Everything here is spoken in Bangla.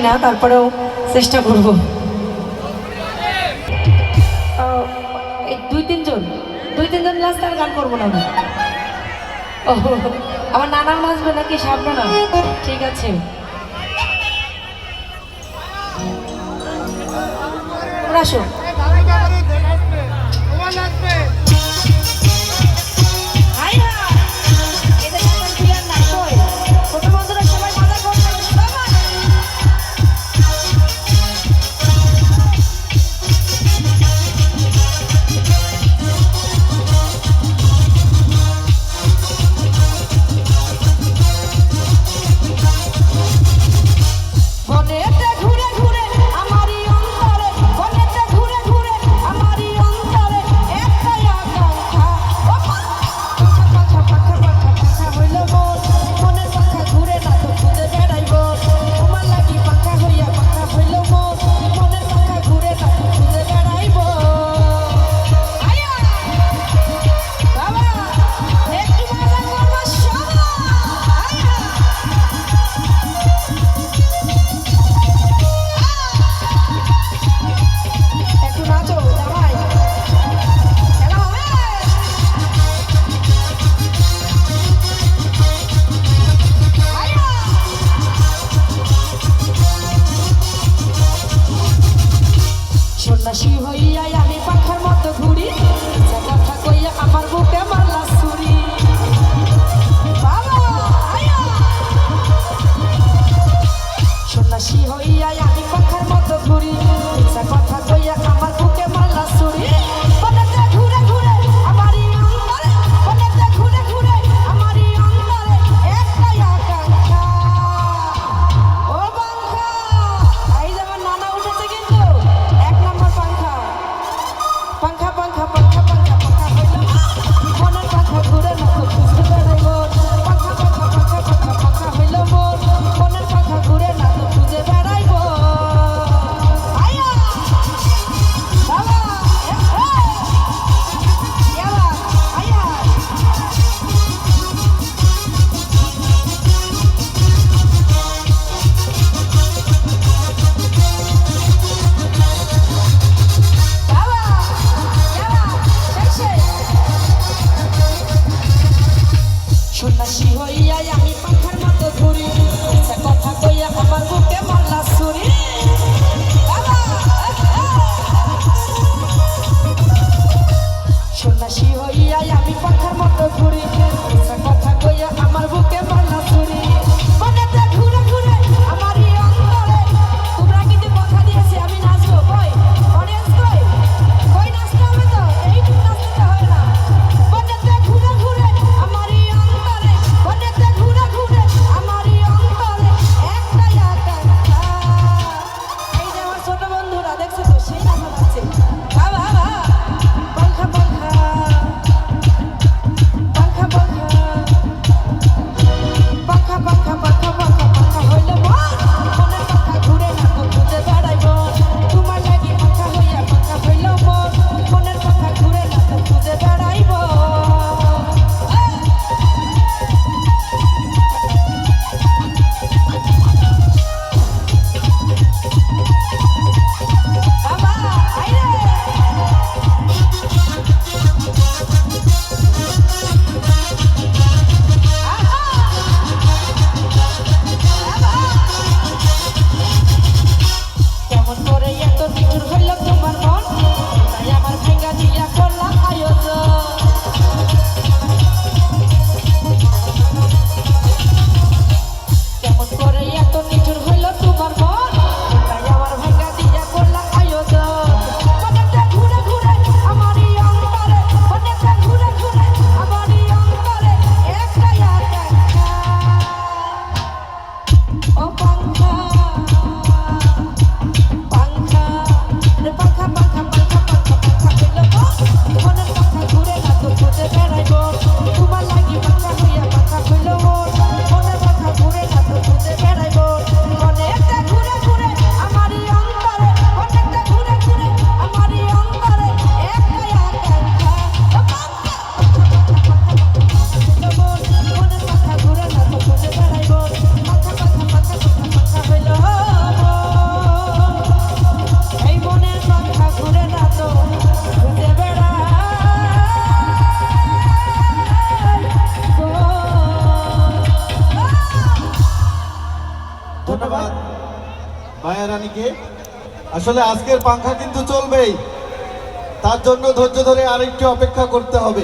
না, তারপরেও চেষ্টা করব। এই দুই তিনজন লাস্ট আর গান করবো না আমি। ও আমার নানা নাচবে নাকি সামনে না? ঠিক আছে, আসো। সন্ন্যাসী হইয়া আমি পাখার মতো ঘুরি, কথা কইয়া আমার বুকে মারলা ছুরি। সন্ন্যাসী হইয়া আমি পাখার মতো ঘুরি, কথা কইয়া আমার বুকে মারলা ছুরি। ঘুরে ঘুরে আমারই অন্তরে, ঘুরে ঘুরে আমারই অন্তরে একটাই আকাঙ্ক্ষা। ও পাঙ্খা, এই যেমন নানা উঠেছে কিন্তু এক নম্বর পাঙ্খা। পাঙ্খা পাঙ্খা পাঙ্খা পাঙ্খা পাঙ্খা হইল মনের পাঙ্খা ঘুরে না তো খুঁজতে বেড়াইব। পাঙ্খা পাঙ্খা পাঙ্খা পাঙ্খা পাঙ্খা হইল মনের পাঙ্খা ঘুরে না তো খুঁজে বেড়াইব। ধন্যবাদ মায়া রানীকে। আসলে আজকের পাংখা কিন্তু চলবেই, তার জন্য ধৈর্য ধরে আরেকটু অপেক্ষা করতে হবে।